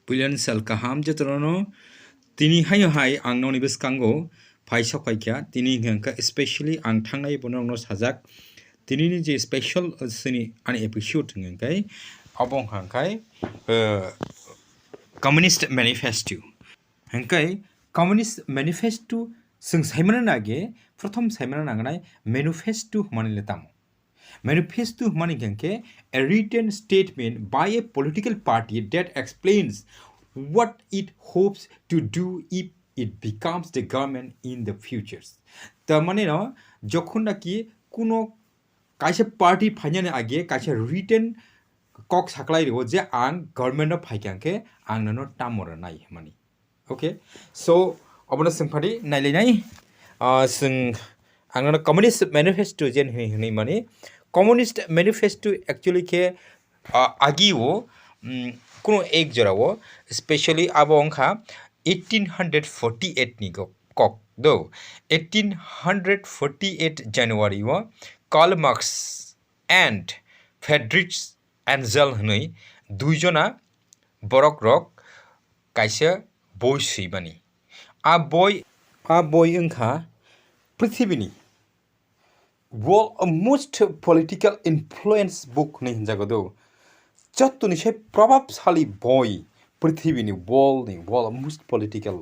Pulian sel kaham jetono tini hayo hai ang noni beskango phaisa phaikhe tini hengka especially ang thangnai bonong no sajak tini ni je special sini an episode hengkai abong hangkai communist manifesto hengkai communist manifesto sing saimana nage prothom saimana nagnai manifesto manile tamo Manifesto Maniganke, a written statement by a political party that explains what it hopes to do if it becomes the government in the futures. The money no, Jokundaki Kuno kaisa party phanyane age kaisa written kok saklai ro je ang government of phaikhe ang no tamora nai mani. Okay, so obona singphadi nailai sing ang no communist manifesto jen hini mani communist manifesto actually ke agiwo কোনো এক জরাও specially আবংখা 1848 ni kok do 1848 January wo Karl Marx and Friedrich Engels hnoi duijona borok rok kaisa boi suibani a boy onkha prithibini world most political influence book ni hinjagodo jotoni se probabshali boy prithibini world most political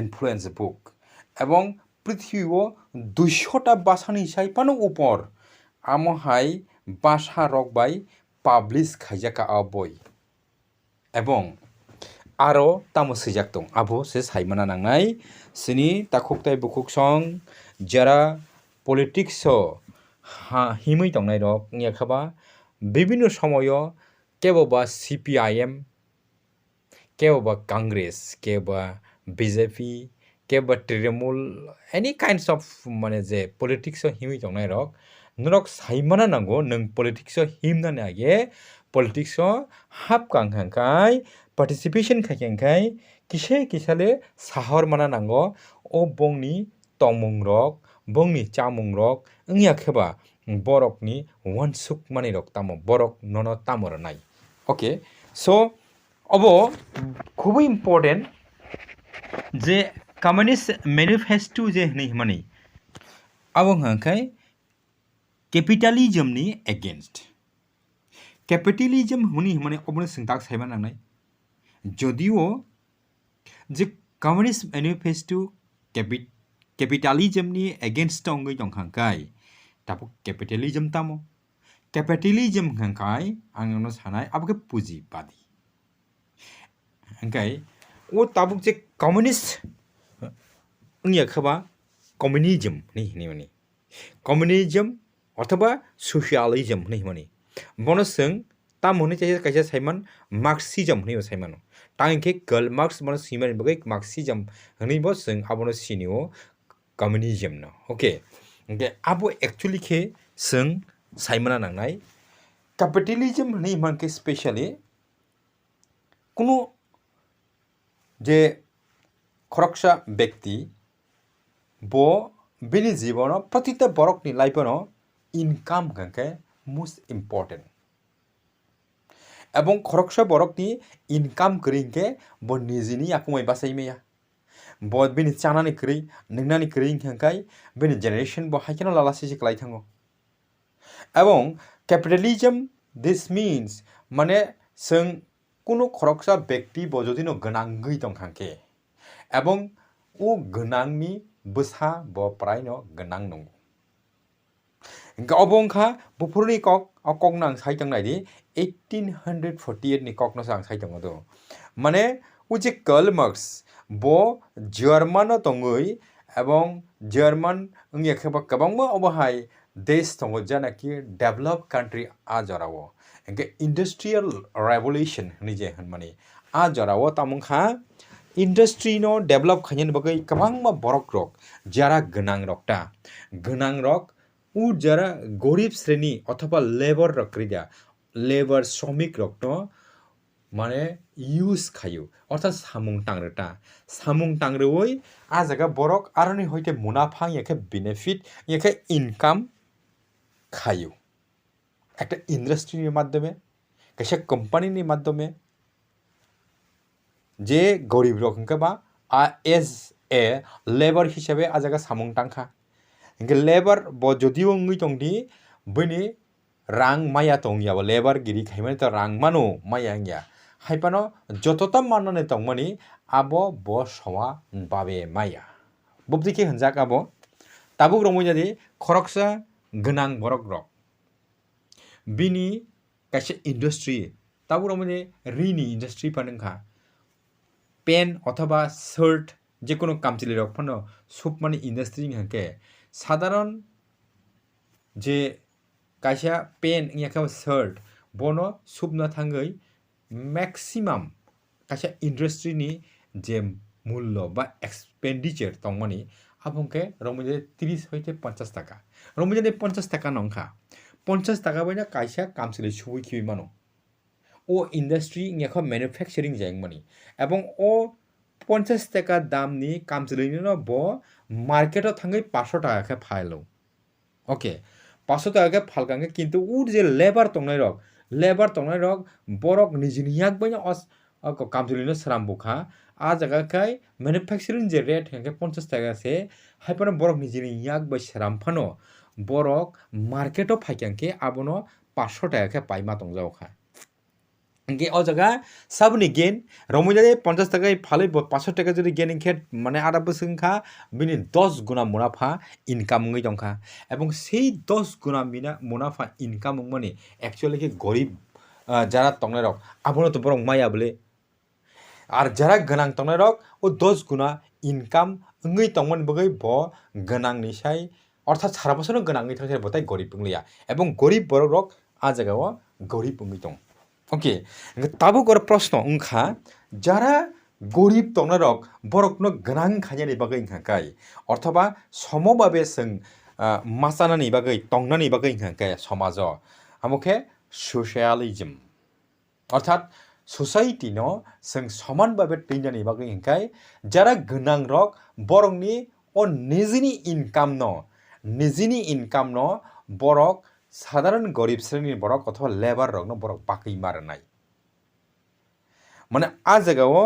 influence book ebong prithibiwo 200 ta basani saipano upor amohai basha rok bai publish khaijaka a boy ebong aro tamo sijak tong abo se saimana nangnai sini takhoktai bukuk song jara politics himui tongnai rok ngiakhaba bibinno samoyo keboba CPIM keboba Congress keboba BJP keboba Trinamool any kinds of mane je politics himui tongnai rok norok saimana nango nung politics himna age politics hap kangkhangkai participation khaikengkai kisale sahor mana nango o bongni tongmung rok bongni chamung rok ngya kheba borokni wansuk mani rok tamo borok nono tamor nai okay so obo খুবই important je communist manifesto je ni mani abong hangkai capitalism ni against capitalism huni mani obone singtak saiman nangnai jodio je communist manifesto capitalism ni against ongoi tongkhangkai tapo capitalism tamo capitalism hangkai angno sanai abke puji badi hangkai o tabuk je communist ngya khaba communism ni mani communism অথবা socialism ni mani bono sing tamoni kaisa saiman marxism ni saimano tangke Karl Marx bono simani bagai marxism ni bo sing abono sinio communism no okay abo actually ke sing saimana nangnai capitalism ni manke specially কোনো যে খরকসা ব্যক্তি bo bini jibono pratita borokni laifono income ganke most important এবং খরকসা borokni income kringke bo nijini akumai basai meya bo bini chanani kri ningnani kring hangkai bini generation bo haikeno lalasi siklai thango এবং capitalism this means মানে जों কোনো খরকসা ব্যক্তি bo jodino gonangui tongkhangke এবং o gonangni bwsa bo praino gonang nongo obongkha bufurni kok nang saitang naidi 1848 ni kok no sang saitang do mane uji Karl Marx bo German tongoi এবং German ngya khaba kabangma obahai desh tongo janaki developed country a jarao engke industrial revolution ni je hanmani a jarao tamungkha industry no develop khanyen bagai kabangma borok rok jara gonang rok उ जरा गरीब श्रेणी अथवा labour रक्रिया labour श्रमिक रक्नो माने use खायो अर्थात सामुंग टांगरटा सामुंग टांगरवई आ जगह बरक आरनि होइते मुनाफा याके बेनिफिट याके इनकाम खायो একটা ইন্ডাস্ট্রির মাধ্যমে কাছে কোম্পানির মাধ্যমে जे गरिब रok hingke ba as a labor hisabe a jaga samung tangkha hingke labor bo jodio wngwi tongdi bini rang maya tongya bo labor giri khaimani to rang mano maya ngya haipano jotota mannani tongmani abo bo soma babe maya bobdiki hinjak abo tabuk rok mujadi khoroksa gwnang borok rok bini kaisa industry tabuk rok mujadi rini industry panengkha pen অথবা shirt যে কোনো কামচিলি rock Fanon soup মানে industry হাকে সাধারণ যে কাইসা pen ইয়াকা shirt বনো soup না থাঙ্গৈ ম্যাক্সিমাম কাইসা ইন্ডাস্ট্রিনি যে মূল্য বা এক্সপেন্ডিচার তংমানি আপনকে রমজে 30 হইতে 50 টাকা রমজে 50 টাকা নংখা 50 টাকা বাইনা কাইসা কামচিলি সুবই খিবি মানো ও ইন্ডাস্ট্রি ইয়াকা ম্যানুফ্যাকচারিং জায়গমানি এবং ও 50 টাকা দামনি কামচিলিনো ব মার্কেটও থাঙ্গৈ 500 টাকা ফাইলো ওকে 500 টাকা ফালকাঙ্গে কিন্তু উর যে লেবার তংনাই রক বরক নিজনি ইয়াক বাইনা অস কামচিলিনো সারামবুখা आ जगह kai manufacturing je rate hengke 50 টাকা se haipano borok নিজনি ইয়াক bai saramphano borok marketo phaikangke abono 500 টাকা paima tongjao kha गे ओ जगह सबनि गेन रमुजादे 50 টাকায় ফালে 500 টাকা যদি গেন ইনকে মানে আধা বছরখা বিনি 10 গুণা মুনাফা ইনকাম ngै দংখা এবং সেই 10 গুণা মুনাফা ইনকাম মানে एक्चुअली के गरीब যারা তংনাই রক আবনো তো বরং মায়া বলে আর যারা গনাং তংনাই রক ও 10 গুণা ইনকাম ngै তংমন বগৈ ব গনাং নিসাই অর্থাৎ সারা বছর গনাং নি থাকছে বতাই গরিব বুংলিয়া এবং গরিব বড় রক আ জায়গাও গরিব বুংলি দং ওকে তাবো গর প্রশ্ন উংখা যারা গরিব তংনারক বরকনো গনাং খাইনি বাগৈ হাকাই অথবা সমভাবে जों মাসানানি বাগৈ তংনানি বাগৈ হাকাই সমাজ আমুকে সোশ্যালিজম অর্থাৎ সোসাইটি ন जों সমানভাবে তৈনানি বাগৈ হাকাই যারা গনাং রক বরকনি ও নিজনি ইনকাম ন বরক সাধারণ গরিব শ্রেণীর বরক অথবা লেবার রক বরক বাকি মারনাই মানে আ জায়গাও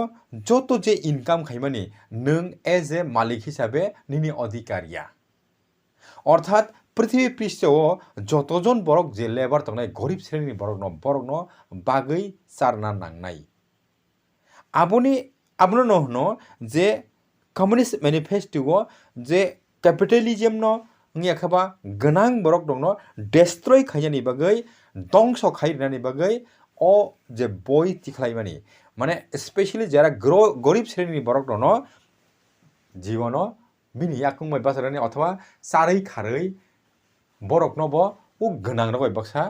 যত যে ইনকাম খাইমানি নং এজ এ মালিক হিসাবে নিনি অধিকারিয়া অর্থাৎ পৃথিবী পৃষ্ঠও যতজন বরক যে লেবার তংনাই গরিব শ্রেণীর বরক ন বাগৈ চারনা নাংনাই আপনি নহনো যে কমিউনিস্ট ম্যানিফেস্টো যে ক্যাপিটালিজম ন याखबा गनां बरक दंग डेस्ट्रय खायनि बागै दंस खायनानि बागै ओ जे बय तिखलायमानि माने स्पेशली जारा गरीब श्रेणीनि बरक दंग जीवन बिनि याकुंमै बाजारनि अथवा सारै खारै बरक नब ओ गनां रगय बक्सा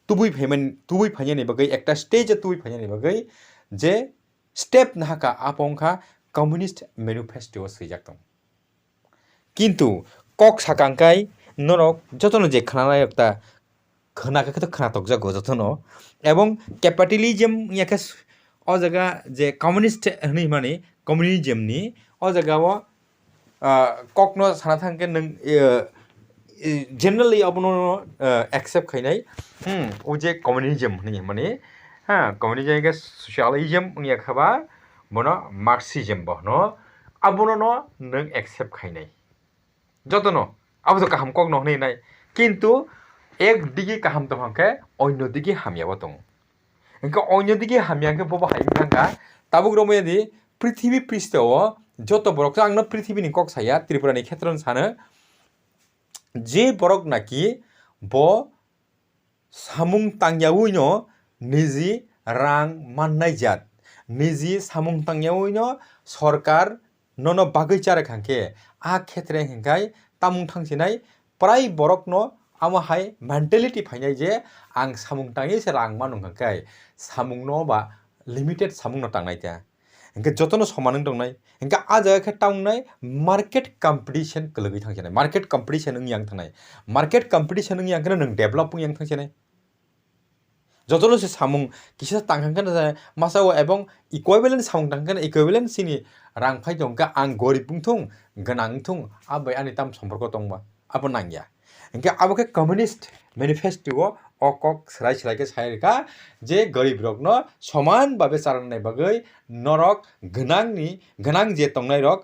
तुबुय फायनि बागै एकटा स्टेज तुबुय फायनि बागै जे स्टेप नाहाका आपंखा कम्युनिस्ट मैनिफेस्टो सैजाक दं কিন্তু কক সাকাঙ্কাই নরক যতন যে খানানায় একটা খানাকে তো খানাতক যাগো যতন এবং ক্যাপিটালিজম ইয়াকে অ জায়গা যে কমিউনিস্ট হনি মানে কমিউনিজমনি অ জায়গাও ককন সানা থাঙ্কে নং জেনারেলি আপন অ্যাকসেপ্ট খাইনাই ও যে কমিউনিজম হনি মানে হ্যাঁ কমিউনিজম কে সোশ্যালিজম ইয়াখাবা মনো মার্কসিজম বহনো আবনো নং অ্যাকসেপ্ট খাইনাই যতন আবো তো কাহাম কক নহনি নাই কিন্তু একদিকে কাহাম তংকে অন্য দিকে হামিয়াবো দং ইনকা অন্য দিকে হামিয়াকে ববা হাইমখাঙ্কা তাবুক রময়াদি পৃথিবী পৃষ্ঠও যত বরক आंनो পৃথিবীনি কক সায়া ত্রিপুরানি ক্ষেত্রন সানো যে বরক নাকি ব সামুং তাংয়াউইনো নিজি রাং মাননাই জাত নিজি সামুং তাংয়াউইনো সরকার নন বাগৈ চারে খাंके आ क्षेत्रे हिंगाय तामुं थांसिनाय प्राय बरकनो आमाहाय मेन्टेलिटी फायनाय जे आं सामुं तांनि से रां मानुं खांखाय सामुंनो बा लिमिटेड सामुंनो तांनाय त्या हिंगा जतनो समान दंनाय हिंगा आ जायखा तांनाय मार्केट कम्पिटिशन गलगै थांसिनाय मार्केट कम्पिटिशन यां थांनाय मार्केट कम्पिटिशन यां नों डेभलप यां थांसिनाय যতলো সে সামুং কিসা তাংখান মাসাও এবং ইকুইভ্যালেন্ট সামুং তাংখান ইকুইভ্যালেন্ট সিনি রাং ফাই দंगा आं गरीब बुंथुं गोनां थुं आबै आनि ताम सम्पर्क दंबा आबो नांगिया इनके आबोके communist manifesto okok selai ke sairka je garib rok no soman babe charannai bagui norok gwnang je tongnai rok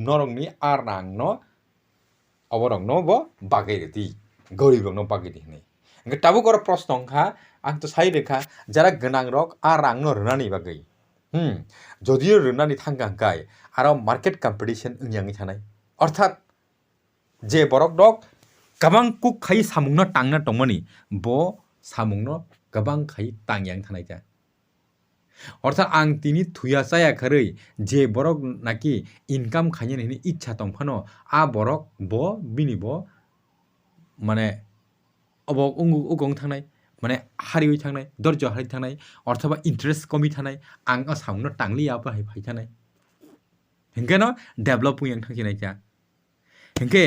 norok ni arang no oborok no bo bagai reti garib rok no bagai dihni engke tabuk oro proshno ongkha ang to sai rekha jara gwnang rok arang no rwnani bagui jodio rwnani thangka hingkai aro market competition ongyangi thanai orthat je borok rok kabang kuk khai samung no tangna tongmani bo samung no kabang khai tangyang thanai ja অর্থাৎ আং তিনি থুয়া চায়া খারৈ যে বরক নাকি income খাইনি হইনি ইচ্ছা তংফানো আ বরক ব বিনি ব মানে অবক উগং থানাই মানে হারিওই থানাই ধৈর্য হারি থানাই অথবা ইন্টারেস্ট কমি থানাই আং সামনো টাংলি আপা হাই ফাই থানাই হেনকেন ডেভেলপ উইং থাকি যা হেনকে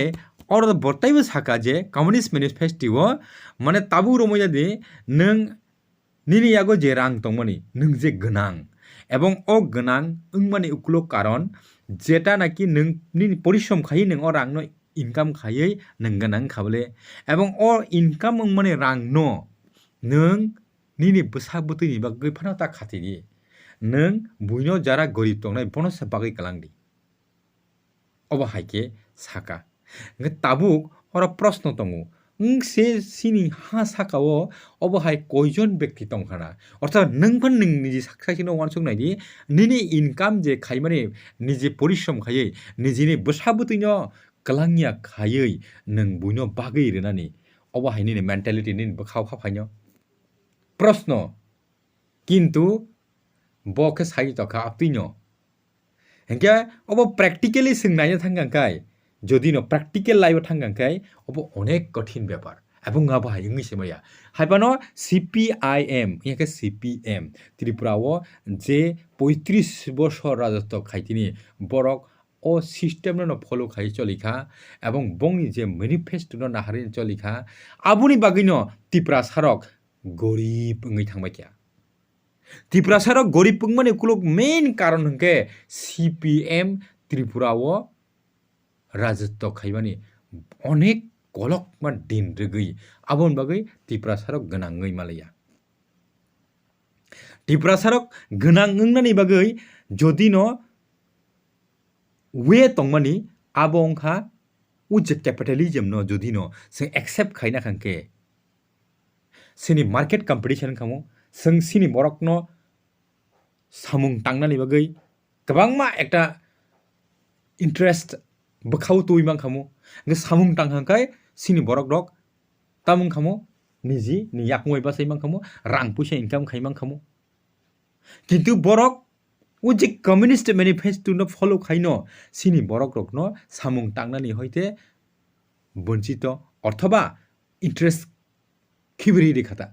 অর বর্তাইবো সাকা যে কমিউনিস্ট ম্যানিফেস্টো মানে তাবু রমজাদি নং nini yago je rang tongmani nung je gwnang ebong o gwnang wngmani ukulo karon jeta naki nung nini porishrom khai nung o rang no income khaiei nung gwnang khabale ebong o income wngmani rang no nung nini bwsa bwtui ni bagui phano ta khatini nung buino jara gorib tongnai bono sa bagui kalangdi obo haike saka nge tabuk ora proshno tongo se sini ha sakao obohai koijon ব্যক্তি tongkhana অর্থাৎ nungphan nung niji saksakino wansuk naidi nini income je khaimani niji porishrom khaiei nijini bwsabutuino kalangya khaiei nung buino bagui renani obohai nini mentality nini bkhau khafaino proshno kintu bokhe sai tokha aptino hengke obo practically singnaina thangangkai যদি ন practical লাইফে থাঙ্গাংকাই of অনেক কঠিন ব্যাপার এবং আবো high ইংলিশে মাইয়া হাইপানো সিপিআইএম ইয়াকে সিপিএম ত্রিপুরাও যে 35 বছর রাজত্ব খাইতিনি বরক ও সিস্টেম ন ফলো খাই চলিখা এবং বংনি যে ম্যানিফেস্টো ন নাহারিন চলিখা আবুনি বাগিন ত্রিপুরা সারক গরিব ngै থাংবাইয়া ত্রিপুরা সারক গরিব মানে কুলক মেইন কারণ হংকে সিপিএম ত্রিপুরাও রাজত্ব খাইবানি অনেক কলক মা দিন রেগৈ আবন বাগৈ ত্রিপুরা সারক গনাঙ্গৈ মালাইয়া ত্রিপুরা সারক গনাঙ্গনানি বাগৈ যদি ন ওয়ে তংমানি আবংখা উজে ক্যাপিটালিজম ন যদি ন जों एक्सेप्ट खाइना खांके सिनि मार्केट कम्पिटिशन खामो जों सिनि बरक न सामुं तांगनानि बागै गोबांमा एकटा इंटरेस्ट बखाव तुइमां खामो nge samung tangkhangkai sini borok rok tamung khamo niji ni yakmoi basaimang khamo rang puisa income khaimang khamo kintu borok uji communist manifesto no follow khaino sini borok rok no samung tangnani hoite bonchito orthoba interest khibri rekhata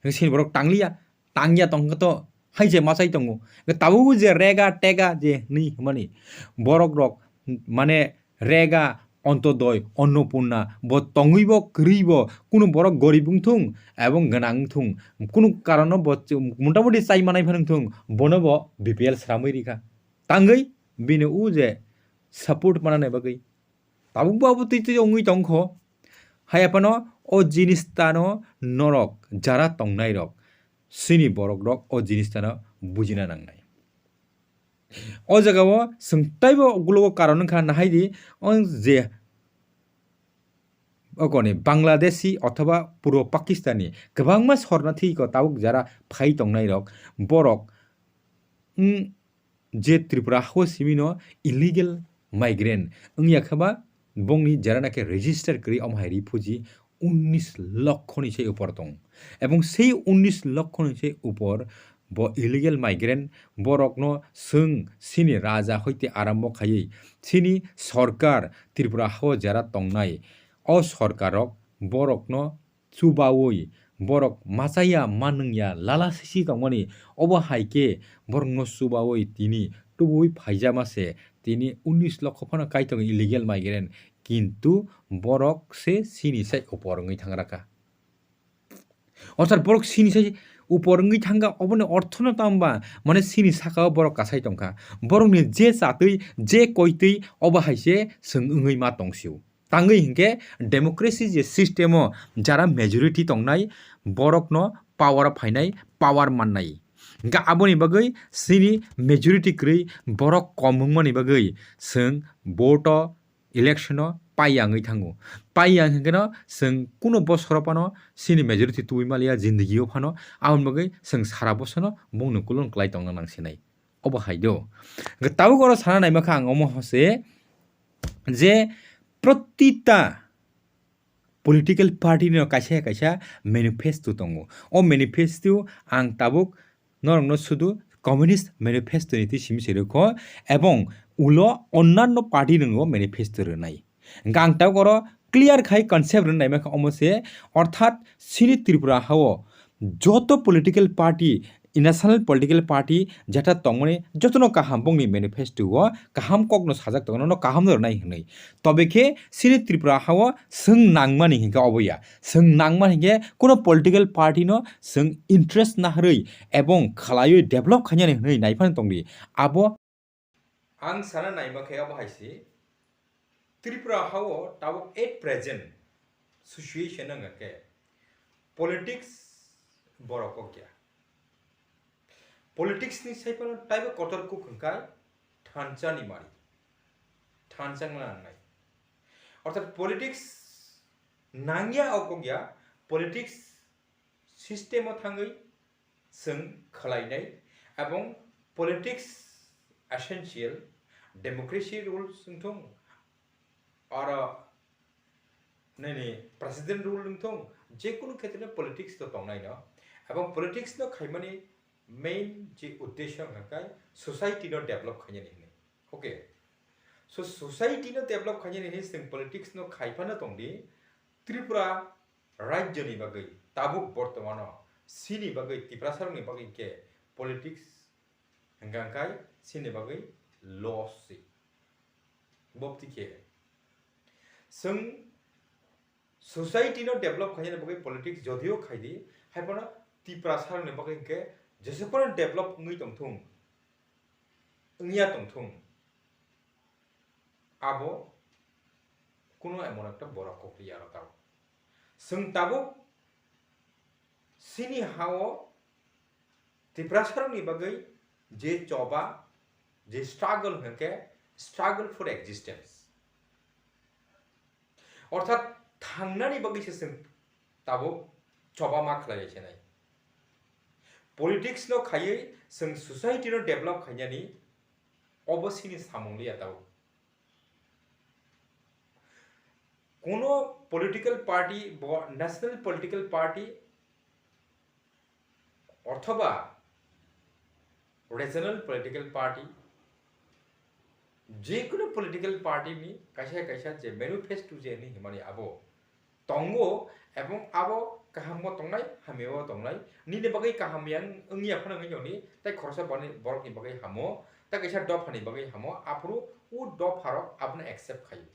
sini borok tangya tongto haije masai tongo tabu je rega tega je ni mani borok rok মানে রেগা অন্তদয় অন্নপূর্ণা ব তঙ্গইব করিব কোনো বড় গরিবুং Thuong এবং গনাং Thuong কোনো কারণ মোটামুটি চাই মানাই ফানুং থুং বনব বিপিএল স্রামৈ রিখা তাঙ্গই বিনে উ যে সাপোর্ট মানানে বাগৈ তাবুক বাবু তুই তুই অঙ্গই তংখ হায়াপানো ও জিনিসতানো নরক যারা তংনাই রক সিনি বরক রক ও জিনিসতানো বুঝিনা নাংনাই o jagao sungtaibo gulo karon kha nahaidi on je okone bangladeshi অথবা পুরো পাকিস্তানি গোবাংমা শরণার্থী ko tabuk jara phai tongnai rok borok je tripura ho simino illegal migrant ungya khaba bongni jara nake register kri amhai refugee 19 লক্ষনি সেই উপর দং এবং সেই 19 লক্ষনি সেই উপর ব ইলিগেল মাইগ্রেন্ট বরকনো जों सिनि राजा हইতে आरम्भ खायै सिनि सरकार त्रिपुरा हो जारा तंगनाय अ सरकारक बरकनो चुबावै बरक माचाया मानंया लालासिसि तंगमानि अबो हाइके बरकनो चुबावै तिनि टुबुइ फाइजामासे तिनि 19 লক্ষ ফানা কাইতং इलिगेल माइग्रेंट किन्तु बरक से सिनि साइ उपरङै थांराका अर्थात बरक सिनि साइ उपरङै थांगा अबने अर्थन तामबा माने सिनि साका बरक कासाइ तंखा बरकनि जे चातै जे कइतै अबा हाइसे जों ओङै मा तंसिउ tangui hingke democracy je system o jara majority tongnai borokno power phainai power mannai ga aboni bagui sini majority krui borok komungmani bagui sung vote election o paiyangui thango paiyang hingkeno sung kuno bosoro pano sini majority tuimalia zindagi o phano aboni bagui sung sara bosono mungno kulon klai tongna nangsinai obo haido ga tabu goro sana naimaka ang omo hose je প্রতিটা political party no কাইসা কাইসা manifesto দङ ও manifesto আং তাবুক নরংন শুধু communist manifesto নীতি সিমসিরখ এবং উলো অন্যান্য party নঙ্গ manifesto রনাই গাং তাও কর clear খাই কনসেপ্ট রনাই মাখা অমসে অর্থাৎ সিনি ত্রিপুরা হাও যত political party national political party যেটা তংমনে যতনো কাহাম বংনি ম্যানিফেস্টো কাহাম কগ্ন সাজাক তংনো কাহাম রনাই হनै তবেखे सिनि त्रिपुरा हाव सों नांगमानि हिंगा अबया सों नांगमान हिंगे कोनो पॉलिटिकल पार्टी नो सों इंटरेस्ट ना हरै एवं खलायो डेभलप खान्यानि हनै नायफान तंगि आबो आं साना नायमाखै अबहायसि त्रिपुरा हाव ताव एट प्रेजेंट सिचुएशन नंगके पॉलिटिक्स बरक गया पॉलिटिक्स नि साइपन टाइप कतर को खंखाय थानचानि मारि थानचांना नांनाय অর্থাৎ পলিটিক্স নাঙ্গিয়া অকগিয়া পলিটিক্স সিস্টেমও থাঙ্গै जों खालायनाय এবং পলিটিক্স এসেনশিয়াল ডেমোক্রেসি রুলস जोंथं आरो नैनि प्रेसिडेंट रूल जोंथं जेकुनु क्षेत्र पलिटिक्स तो तंनाय न এবং पलिटिक्स नो खायमानि मेन जे उद्देश्य हकाय सोसाइटी नो डेभलप खायनि okay So society no develop khanyani he sing politics no khaifana tongdi Tripura राज्य नि बागै ताबुक बर्तमानो सिनि बागै तिप्रासार नि बागै के politics हंगांखाय सिनि बागै लॉस सि बक्ति के जों society no develop khanyani बागै politics जदियो खायदि हायपना तिप्रासार नि बागै के जेसेपन develop ngui tongthung ngया tongthung आबो कुनो एमन एकटा बड़ कक्रिया रताव जों ताबो सिनि हाव तिप्रासारनि बागै जे जबा जे स्ट्रागल हके स्ट्रागल फर एक्जिस्टेंस अर्थात थांनानि बागैसो जों ताबो जबा मा खालायसे नाय पलिटिक्स नो खायै जों सोसाइटी नो डेभलप खायनानि अबसिनि सामुंलिया ताव कोनो political party national political party अथवा रीजनल पॉलिटिकल पार्टी जेकुनु पॉलिटिकल पार्टी नि कायसा कायसा जे मैनिफेस्टो जे नि हिमानि आबो तंगो एवं आबो काहामो तंनाय हामेओ तंनाय निने बागै काहामियां अंगिया फन अंगियोनि ताय खरसा बनि बरकनि बागै हामो ता कायसा दफानि बागै हामो आफरु उ दफारो आपने एक्सेप्ट खायो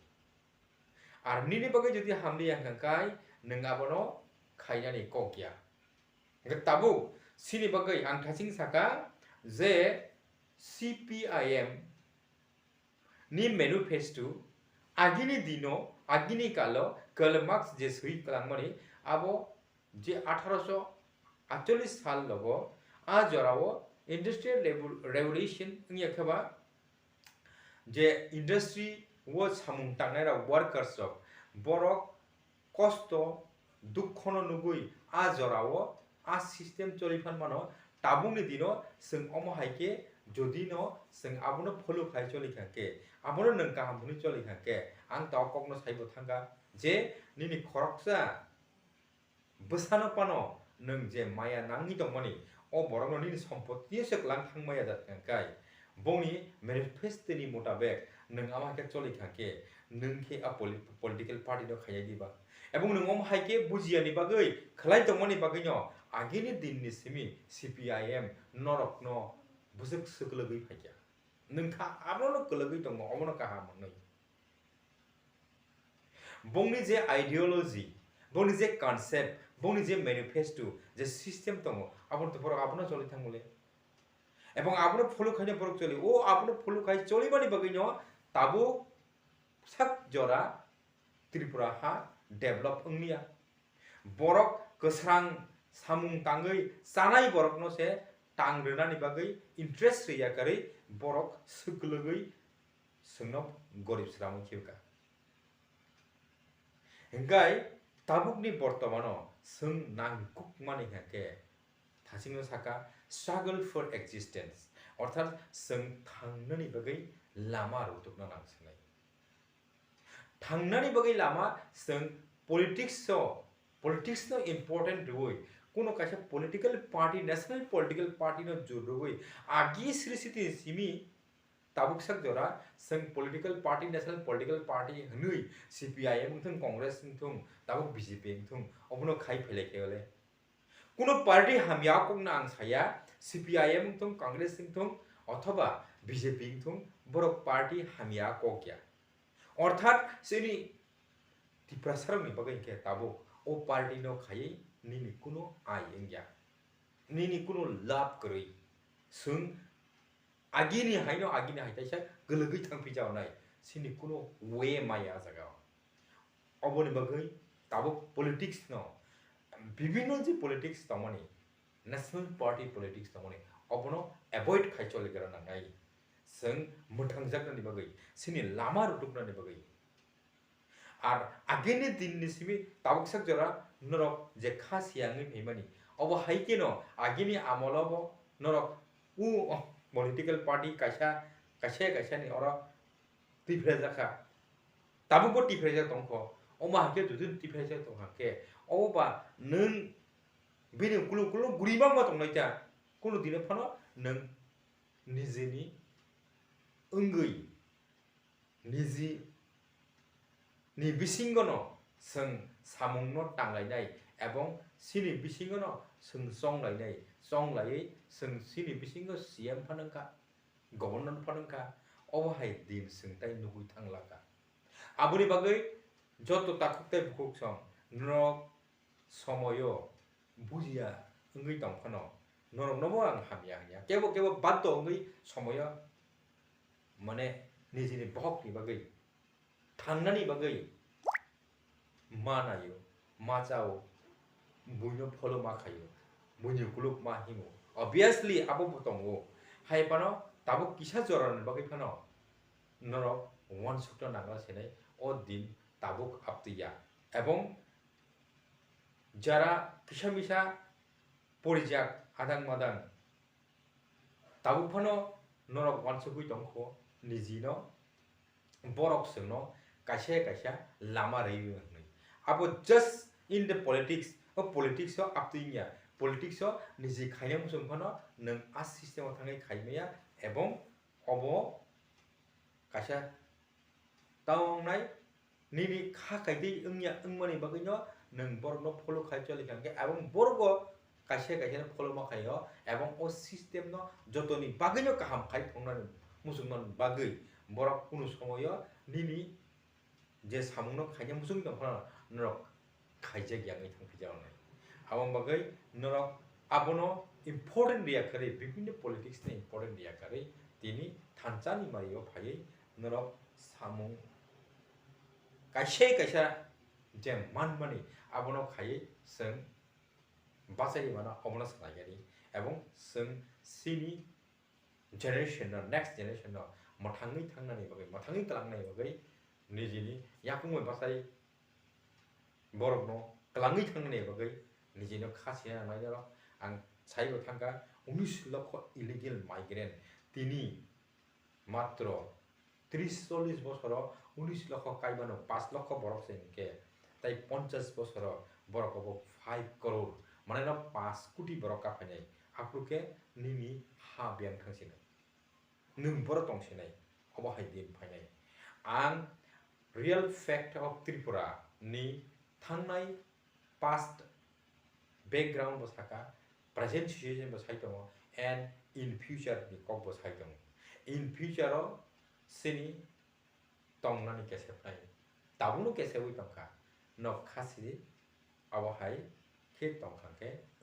आर निने बागै जदि हामलि हंगांखाय नों आबनो खायनानि ककिया ताबु सिनि बागै आं थासिं साका जे सीपीआईएम नि मैनिफेस्टो आगिनि दिनो आगिनि कालो कलमार्क्स जे सही कलांगमनि आबो जे 1848 साल लगो आ जरावो इंडस्ट्रियल रेवोल्यूशन नियाखबा जे इंडस्ट्री वो सामुं तांनाय वर्कर्स बरक कष्ट दुखनो नुगुई आ जरावो आ सिस्टेम चलिफान मानो ताबुंनि दिनो जों अमहायके जदिनो जों आबनो फलो खाय चलिखाके आबनो नों काहामनि चलिखाके आं ताव कगनो साइबो थांगा जे निनि खरकसा बसानो पानो नों जे माया नांगि दंमानि अ बरनो निनि सम्पत्ति सकलां थांमाया जाथांकाय बंनि मैनिफेस्टोनि मुताबिक नों आमाके चलिखाके नोंखे आ पॉलिटिकल पार्टी नो खाय दिबा एबं नों अमहायके बुजियानि बागै खलाय दंमानि बागै न आगिनि दिननि सिमि सीपीआईएम नरकनो बुजक सकलगै फायया नोंखा आबनो कलगै दङ अमनो काहा मोननै बंनि जे आइडियोलॉजी बंनि जे कन्सेप्ट बंनि जे मैनिफेस्टो जे सिस्टेम दङ आबनो तो बरक आबनो चलि थांगले एबं आबनो फलो खायने बरक चलि ओ आबनो फलो खाय चलिबानि बागै न ताबो sak jora त्रिपुरा हा develop अंगनिया borok kesrang samung tangai sanai borok no se tangrena ni bagai interest riya kari borok suglugui sungno gorib sram khiuka hingkai tabuk ni bortomano sung nangkuk mani hake thasingno saka struggle for existence অর্থাৎ sung thangnani bagai lama rutukna nangsanai thangnani bagai lama sung politics no important roi kuno kaisa political party national political party no jurugui agi srisiti simi tabuk sak jora sung political party national political party hnui CPIM thung congress thung tabuk BJP thung obono khai phele khele kuno party hamya kong na ang saya CPIM thung congress thung অথবা BJP thung borok party hamya kokya অর্থাৎ sini tiprasarang ni bagai ke tabuk o party no khai nini kuno ai engya nini kuno lab kroi sung agini haino agini haitaisa gelugui thangpi jawnai sini kuno we maya jaga oboni bagai tabuk politics no bibhinno je politics tamani national party politics tamani obono avoid khaichole gara nangai sung muthangjakna ni bagai sini lama rutukna ni bagai আর আগেনি দিননি সিমি তাবুক sak jora norok je khasiangi phimani obo haikeno agini amolabo norok u political party kaisa ni ora tifrejaka tabuko tifreja tongkho oma hake dudun tifreja tonghake oba nung bini kulu guriba ma tongnaita kuno dine phano nung nijini ungui niji ni bisingono sung samungno tanglai ebong sini bisingono sung songlai sung sini bisingo CM phanangka governor phanangka obahai din sungtai nugui thanglaka abuni bagai joto takuktai bukuk song norok somoyo bujia ngui tongphano norok nobo ang hamya kebo baddo ngui somoyo mane nijini bhok ni bagai tangnani bagai manayo machao buino pholo ma khayo buino kuluk ma himo obviously abo botongo haipano tabo kisa joran bagai phano norok one sukta nagla senai o din tabuk aptiya ebong jara kisa porijak adang madang tabuk phano norok one sukui tongkho nijino borok sungno kaisa lama rei abo just in the politics o aptinya politics o niji khainam sungphano nung a system o thangai khaimaya ebong obo kaisa tawngnai nini kha kaidei ungmani bagino nung borok no follow khaicholi kangke ebong borgo kaisa no follow ma khayo ebong o system no jotoni bagino kaham khai thongnani musungman bagai borok kuno somoyo nini je samungno khaina musung tongphano norok khaijak yangai thangpijawnai abong bagai norok abono important riakari bibhinno politics ni important riakari tini thanchani mario phaiei norok samung kaisa je manmani abono khaiei sung basai mana obono sanagari ebong sung sini generation no next generation no mathangui thangnani bagai mathangui talangnai bagai nijini yakungoi basai borok no kalangui thangnani bagai nijino khasiya nainaro ang saigo thangka 19 লক্ষ illegal migrant tini matro 30-40 বছর 19 লক্ষ kaibano 5 লক্ষ borok senke tai 50 বছর borok obo 5 crore mane no 5 কোটি borok ka phainai apruke nini ha biang thangsinai nung borok tongsinai obo hai din phainai ang real fact of Tripura ni thangnai past background bosaka present situation bosai tongo and in future ni kok bosai tongo in future o sini tongnani kesepnai tabuno kesebui tongka nok khasi abo hai khe tongkhangke